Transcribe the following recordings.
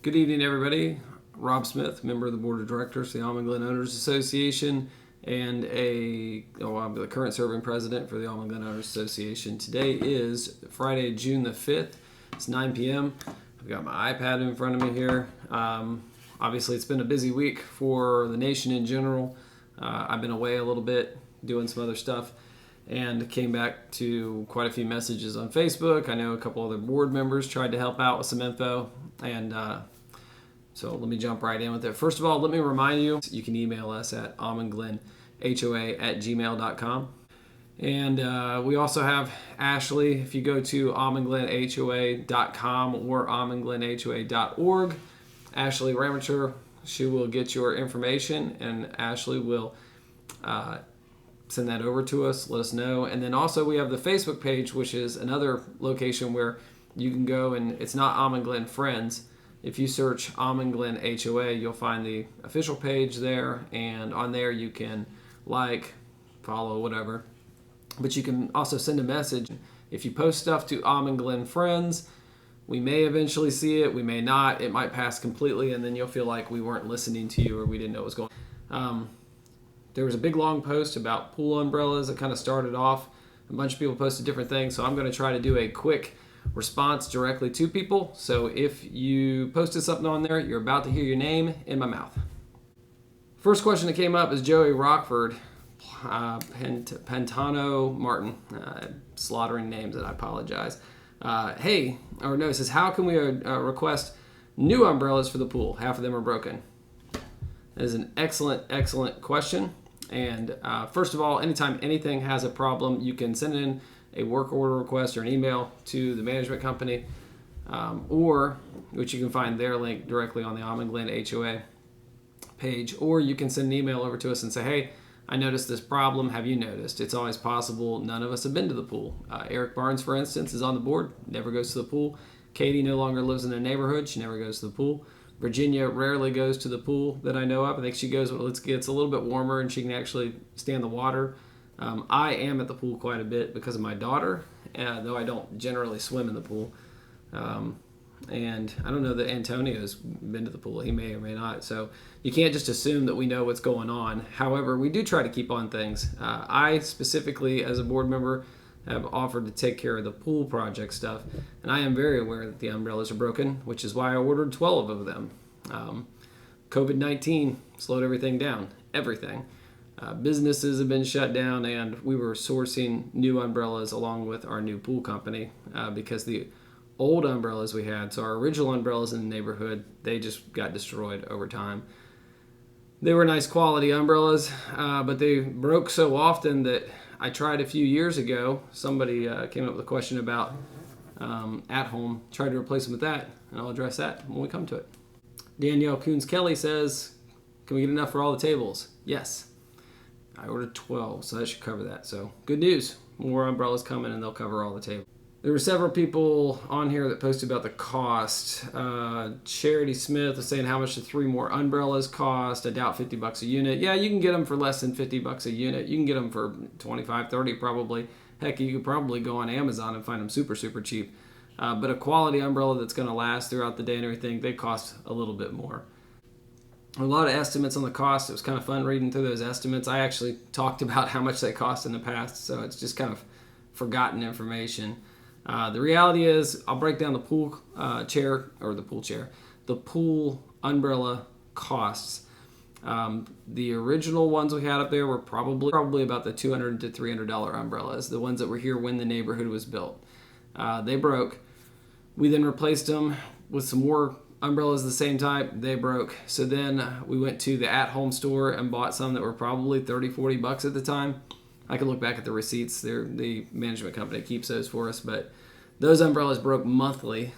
Good evening, everybody. Rob Smith, member of the board of directors of the Almond Glen Owners Association, and I'm the current serving president for the Almond Glen Owners Association. Today is Friday, June the 5th. It's 9 p.m. I've got my iPad in front of me here. Obviously, it's been a busy week for the nation in general. I've been away a little bit doing some other stuff and came back to quite a few messages on Facebook. I know a couple other board members tried to help out with some info, and so let me jump right in with it. First of all, let me remind you, you can email us at almondglenhoa@gmail.com. And we also have Ashley. If you go to almondglenhoa.com or almondglenhoa.org, Ashley Ramacher, she will get your information, and Ashley will send that over to us, let us know. And then also we have the Facebook page, which is another location where you can go, and it's not Almond Glen Friends. If you search Almond Glen HOA, you'll find the official page there, and on there you can like, follow, whatever. But you can also send a message. If you post stuff to Almond Glen Friends, we may eventually see it, we may not. It might pass completely, and then you'll feel like we weren't listening to you or we didn't know what was going on. There was a big long post about pool umbrellas that kind of started off. A bunch of people posted different things, so I'm going to try to do a quick response directly to people. So if you posted something on there, you're about to hear your name in my mouth. First question that came up is Joey Rockford, Pantano Martin, slaughtering names, and I apologize. It says, how can we request new umbrellas for the pool? Half of them are broken. That is an excellent question. And first of all, anytime anything has a problem, you can send in a work order request or an email to the management company, or which you can find their link directly on the Almond Glen HOA page, or you can send an email over to us and say, hey, I noticed this problem. Have you noticed? It's always possible. None of us have been to the pool. Eric Barnes, for instance, is on the board, never goes to the pool. Katie no longer lives in the neighborhood. She never goes to the pool. Virginia rarely goes to the pool that I know of. I think she goes when it gets a little bit warmer and she can actually stand the water. I am at the pool quite a bit because of my daughter, though I don't generally swim in the pool. And I don't know that Antonio's been to the pool. He may or may not. So you can't just assume that we know what's going on. However, we do try to keep on things. I specifically, as a board member, have offered to take care of the pool project stuff, and I am very aware that the umbrellas are broken, which is why I ordered 12 of them. COVID-19 slowed everything down, everything. Businesses have been shut down, and we were sourcing new umbrellas along with our new pool company because the old umbrellas we had, so our original umbrellas in the neighborhood, they just got destroyed over time. They were nice quality umbrellas, but they broke so often that I tried a few years ago. Somebody came up with a question about at home. Tried to replace them with that, and I'll address that when we come to it. Danielle Coons-Kelly says, can we get enough for all the tables? Yes. I ordered 12, so that should cover that. So good news. More umbrellas coming, and they'll cover all the tables. There were several people on here that posted about the cost. Charity Smith was saying how much the 3 more umbrellas cost. I doubt $50 a unit. Yeah, you can get them for less than $50 a unit. You can get them for $25, $30 probably. Heck, you could probably go on Amazon and find them super cheap. But a quality umbrella that's going to last throughout the day and everything, they cost a little bit more. A lot of estimates on the cost. It was kind of fun reading through those estimates. I actually talked about how much they cost in the past, so it's just kind of forgotten information. The reality is, I'll break down the pool the pool umbrella costs. The original ones we had up there were probably about the $200 to $300 umbrellas, the ones that were here when the neighborhood was built. They broke. We then replaced them with some more umbrellas of the same type. They broke. So then we went to the at-home store and bought some that were probably $30-$40 at the time. I can look back at the receipts. The management company keeps those for us, but those umbrellas broke monthly,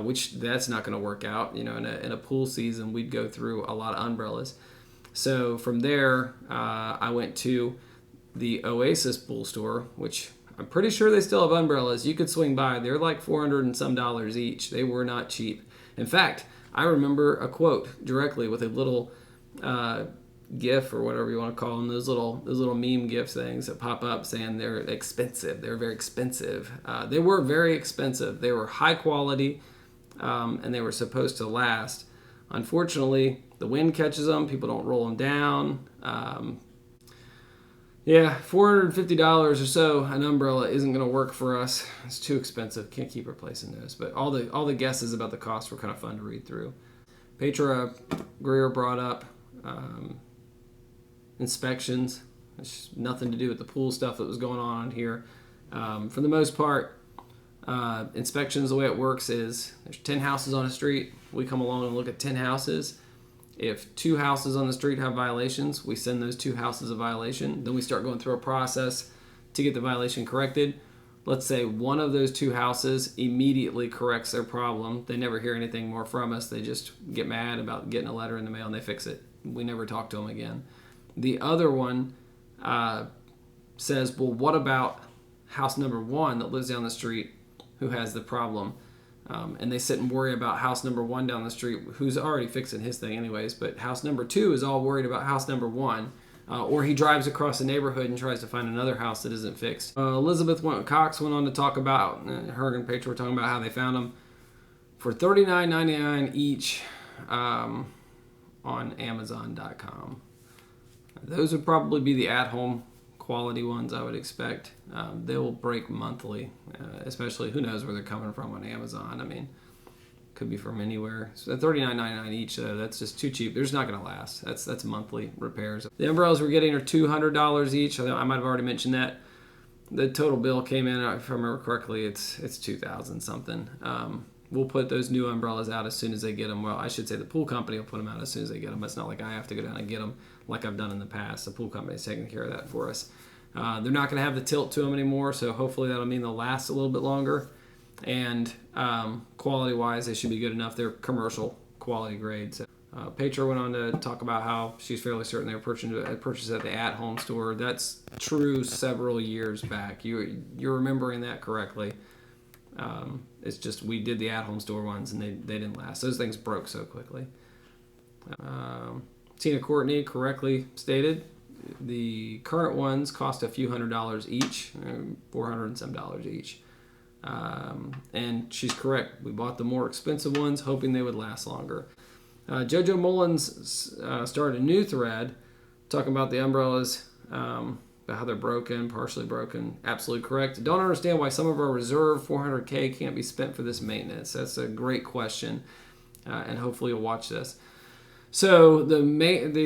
which that's not going to work out. You know, in a pool season, we'd go through a lot of umbrellas. So from there, I went to the Oasis pool store, which I'm pretty sure they still have umbrellas. You could swing by. They're like $400 and some each. They were not cheap. In fact, I remember a quote directly with a little GIF or whatever you want to call them, those little meme GIF things that pop up saying they're expensive. They're very expensive. They were very expensive. They were high quality. and they were supposed to last. Unfortunately, the wind catches them. People don't roll them down. $450 or so an umbrella isn't going to work for us. It's too expensive. Can't keep replacing those. But all the guesses about the cost were kind of fun to read through. Petra Greer brought up inspections. It's nothing to do with the pool stuff that was going on here. For the most part, inspections, the way it works is there's 10 houses on a street. We come along and look at 10 houses. If 2 houses on the street have violations, we send those 2 houses a violation. Then we start going through a process to get the violation corrected. Let's say one of those 2 houses immediately corrects their problem. They never hear anything more from us. They just get mad about getting a letter in the mail and they fix it. We never talk to them again. The other one says, well, what about house number 1 that lives down the street who has the problem? And they sit and worry about house number 1 down the street, who's already fixing his thing anyways, but house number 2 is all worried about house number 1. Or he drives across the neighborhood and tries to find another house that isn't fixed. Elizabeth Cox went on to talk about, her and Petra were talking about how they found them for $39.99 each on Amazon.com. Those would probably be the at-home quality ones I would expect. They will break monthly, especially who knows where they're coming from on Amazon. I mean, could be from anywhere. So $39.99 each, that's just too cheap. They're just not going to last. That's monthly repairs. The umbrellas we're getting are $200 each. I might have already mentioned that. The total bill came in, if I remember correctly, it's $2,000 something. We'll put those new umbrellas out as soon as they get them. Well, I should say the pool company will put them out as soon as they get them. It's not like I have to go down and get them like I've done in the past. The pool company is taking care of that for us. They're not going to have the tilt to them anymore, so hopefully that'll mean they'll last a little bit longer. And quality-wise, they should be good enough. They're commercial quality grades. Petra went on to talk about how she's fairly certain they were purchased at the at-home store. That's true several years back. You're remembering that correctly. It's just we did the at-home store ones and they didn't last. Those things broke so quickly. Tina Courtney correctly stated the current ones cost a few $100s each, $400 and some each. And she's correct. We bought the more expensive ones hoping they would last longer. JoJo Mullins started a new thread talking about the umbrellas, about how they're broken, partially broken. Absolutely correct. Don't understand why some of our reserve $400K can't be spent for this maintenance. That's a great question, and hopefully you'll watch this. So the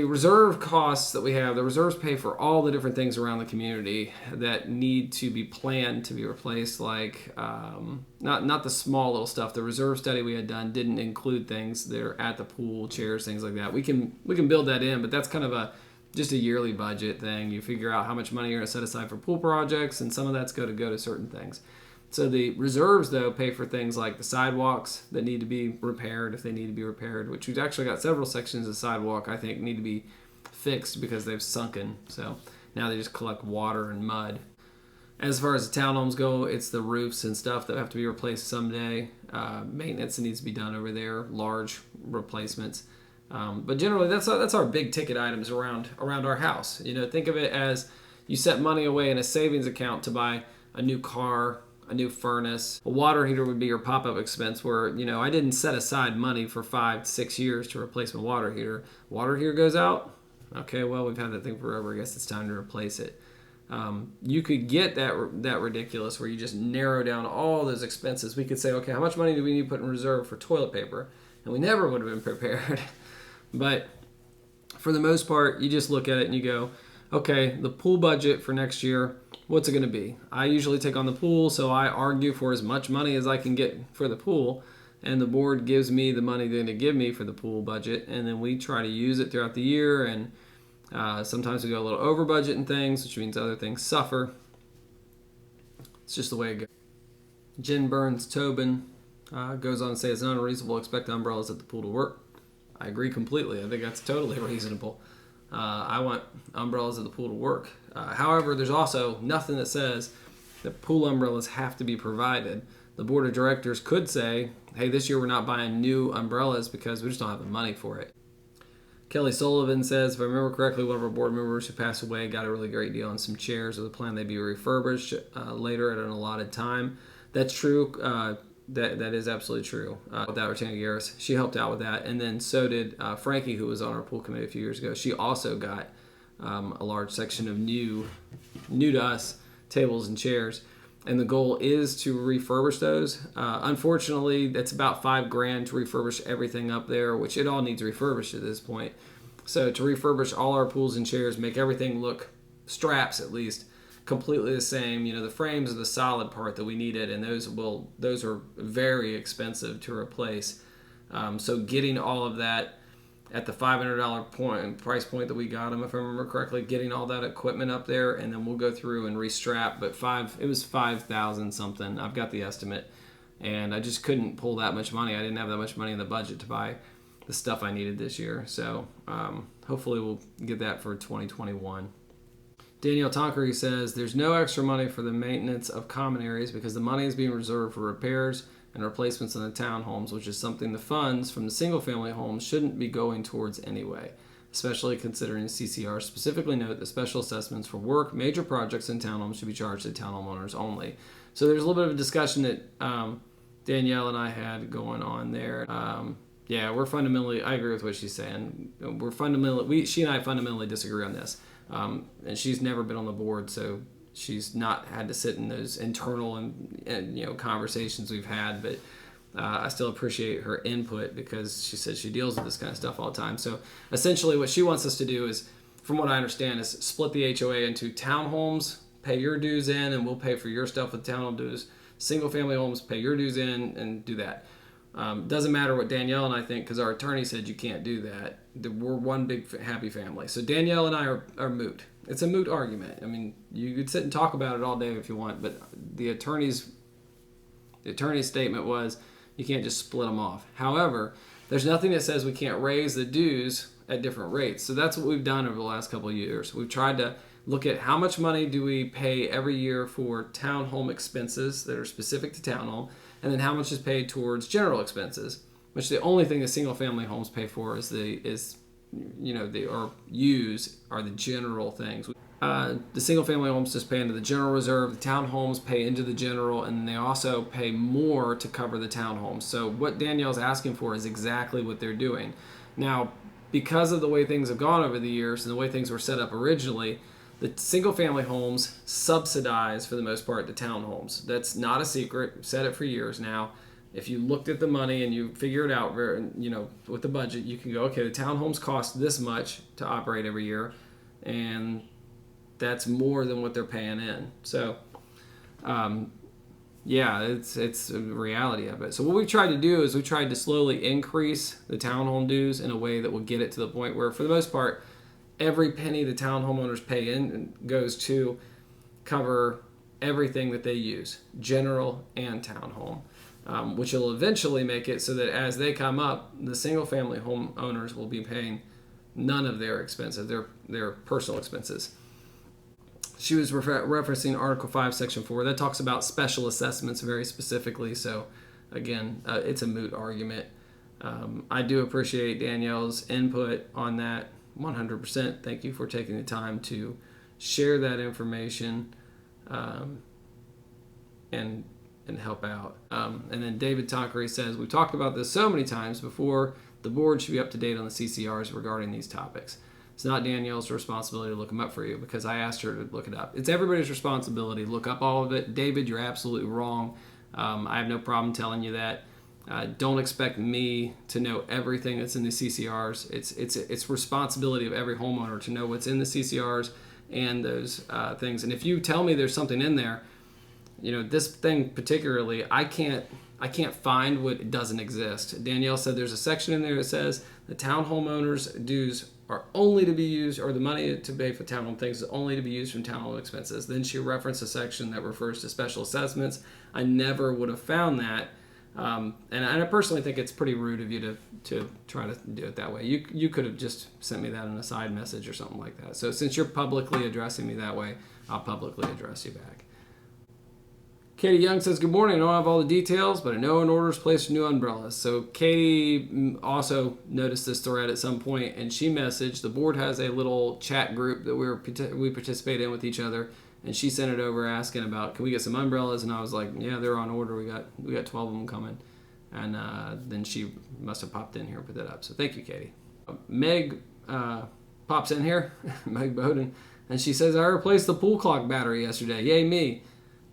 reserve costs that we have, the reserves pay for all the different things around the community that need to be planned to be replaced, like not the small little stuff. The reserve study we had done didn't include things that are at the pool, chairs, things like that. We can build that in, but that's kind of just a yearly budget thing. You figure out how much money you're going to set aside for pool projects, and some of that's going to go to certain things. So the reserves, though, pay for things like the sidewalks that need to be repaired if they need to be repaired, which we've actually got several sections of sidewalk I think need to be fixed because they've sunken. So now they just collect water and mud. As far as the townhomes go, it's the roofs and stuff that have to be replaced someday. Maintenance that needs to be done over there, large replacements. But generally, that's our big ticket items around our house. You know, think of it as you set money away in a savings account to buy a new car, a new furnace. A water heater would be your pop-up expense where, you know, I didn't set aside money for 5 to 6 years to replace my water heater. Water heater goes out. Okay, well, we've had that thing forever. I guess it's time to replace it. You could get that ridiculous where you just narrow down all those expenses. We could say, okay, how much money do we need to put in reserve for toilet paper? And we never would have been prepared. But for the most part, you just look at it and you go, okay, the pool budget for next year, what's it going to be? I usually take on the pool, so I argue for as much money as I can get for the pool, and the board gives me the money they're going to give me for the pool budget, and then we try to use it throughout the year, and sometimes we go a little over budget and things, which means other things suffer. It's just the way it goes. Jen Burns-Tobin goes on to say it's not unreasonable to expect umbrellas at the pool to work. I agree completely. I think that's totally reasonable. I want umbrellas at the pool to work. However, there's also nothing that says that pool umbrellas have to be provided. The board of directors could say, hey, this year we're not buying new umbrellas because we just don't have the money for it. Kelly Sullivan says, if I remember correctly, one of our board members who passed away got a really great deal on some chairs with a plan they'd be refurbished later at an allotted time. That's true. That is absolutely true. Without Regina Garris, she helped out with that, and then so did Frankie, who was on our pool committee a few years ago. She also got a large section of new to us tables and chairs, and the goal is to refurbish those. Unfortunately, that's about $5,000 to refurbish everything up there, which it all needs refurbished at this point. So to refurbish all our pools and chairs, make everything look, straps at least, completely the same. The frames are the solid part that we needed, and those are very expensive to replace. So getting all of that at the $500 price point that we got them, if I remember correctly, getting all that equipment up there, and then we'll go through and restrap. But it was 5,000 something. I've got the estimate, and I just couldn't pull that much money. I didn't have that much money in the budget to buy the stuff I needed this year. So hopefully we'll get that for 2021. Danielle Tonkery says there's no extra money for the maintenance of common areas because the money is being reserved for repairs and replacements in the townhomes, which is something the funds from the single-family homes shouldn't be going towards anyway, especially considering CCR specifically note that special assessments for work, major projects, and townhomes should be charged to townhome owners only. So there's a little bit of a discussion that Danielle and I had going on there. Yeah, we're fundamentally, I agree with what she's saying. She and I fundamentally disagree on this. And she's never been on the board, so she's not had to sit in those internal and conversations we've had. But I still appreciate her input because she says she deals with this kind of stuff all the time. So essentially, what she wants us to do is, from what I understand, is split the HOA into townhomes, pay your dues in, and we'll pay for your stuff with townhome dues. Single-family homes, pay your dues in, and do that. Doesn't matter what Danielle and I think, because our attorney said you can't do that. We're one big happy family. So Danielle and I are moot. It's a moot argument. I mean, you could sit and talk about it all day if you want, but the attorney's statement was you can't just split them off. However, there's nothing that says we can't raise the dues at different rates. So that's what we've done over the last couple of years. We've tried to look at how much money do we pay every year for townhome expenses that are specific to townhome, and then how much is paid towards general expenses, which the only thing the single-family homes pay for are the general things. The single-family homes just pay into the general reserve. The townhomes pay into the general, and they also pay more to cover the townhomes. So what Danielle's asking for is exactly what they're doing. Now, because of the way things have gone over the years and the way things were set up originally, the single-family homes subsidize, for the most part, the townhomes. That's not a secret. We've said it for years now. If you looked at the money and you figure it out, with the budget, you can go, okay, the townhomes cost this much to operate every year, and that's more than what they're paying in. So, it's a reality of it. So what we've tried to do is we tried to slowly increase the townhome dues in a way that will get it to the point where, for the most part, every penny the town homeowners pay in goes to cover everything that they use, general and townhome, which will eventually make it so that as they come up, the single-family home owners will be paying none of their expenses, their personal expenses. She was referencing Article 5, Section 4. That talks about special assessments very specifically. So, again, it's a moot argument. I do appreciate Danielle's input on that 100%. Thank you for taking the time to share that information and help out. And then David Tonkery says, we've talked about this so many times before. The board should be up to date on the CCRs regarding these topics. It's not Danielle's responsibility to look them up for you because I asked her to look it up. It's everybody's responsibility to look up all of it. David, you're absolutely wrong. I have no problem telling you that. Don't expect me to know everything that's in the CCRs. It's responsibility of every homeowner to know what's in the CCRs and those things. And if you tell me there's something in there, this thing particularly, I can't find what doesn't exist. Danielle said there's a section in there that says the town homeowners' dues are only to be used, or the money to pay for townhome things is only to be used from townhome expenses. Then she referenced a section that refers to special assessments. I never would have found that. And I personally think it's pretty rude of you to try to do it that way. You could have just sent me that in a side message or something like that. So since you're publicly addressing me that way, I'll publicly address you back. Katie Young says, good morning. I don't have all the details, but I know an order is placed for new umbrellas. So Katie also noticed this thread at some point, and she messaged. The board has a little chat group that we participate in with each other, and she sent it over asking about, can we get some umbrellas? And I was like, yeah, they're on order. We got 12 of them coming. And then she must have popped in here and put that up. So thank you, Katie. Meg pops in here, Meg Bowden, and she says, I replaced the pool clock battery yesterday. Yay me.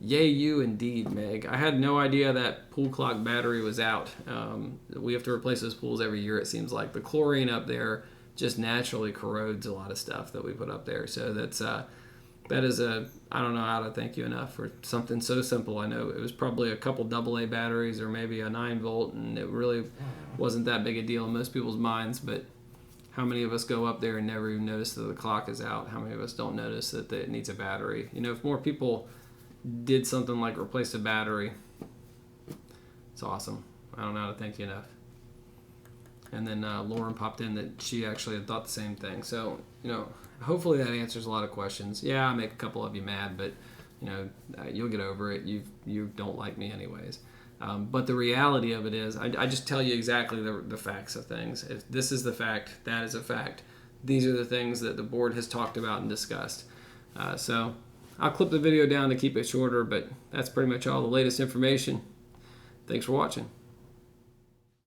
Yay you indeed, Meg. I had no idea that pool clock battery was out. We have to replace those pools every year, it seems like. The chlorine up there just naturally corrodes a lot of stuff that we put up there. So that is I don't know how to thank you enough for something so simple. I know it was probably a couple AA batteries or maybe a 9-volt, and it really wasn't that big a deal in most people's minds, but how many of us go up there and never even notice that the clock is out? How many of us don't notice that it needs a battery? You know, if more people did something like replace a battery, it's awesome. I don't know how to thank you enough. And then Lauren popped in that she actually had thought the same thing. So, you know, hopefully that answers a lot of questions. Yeah, I make a couple of you mad, but, you know, you'll get over it. You don't like me anyways. But the reality of it is, I just tell you exactly the facts of things. If this is the fact, that is a fact. These are the things that the board has talked about and discussed. So I'll clip the video down to keep it shorter, but that's pretty much all the latest information. Thanks for watching.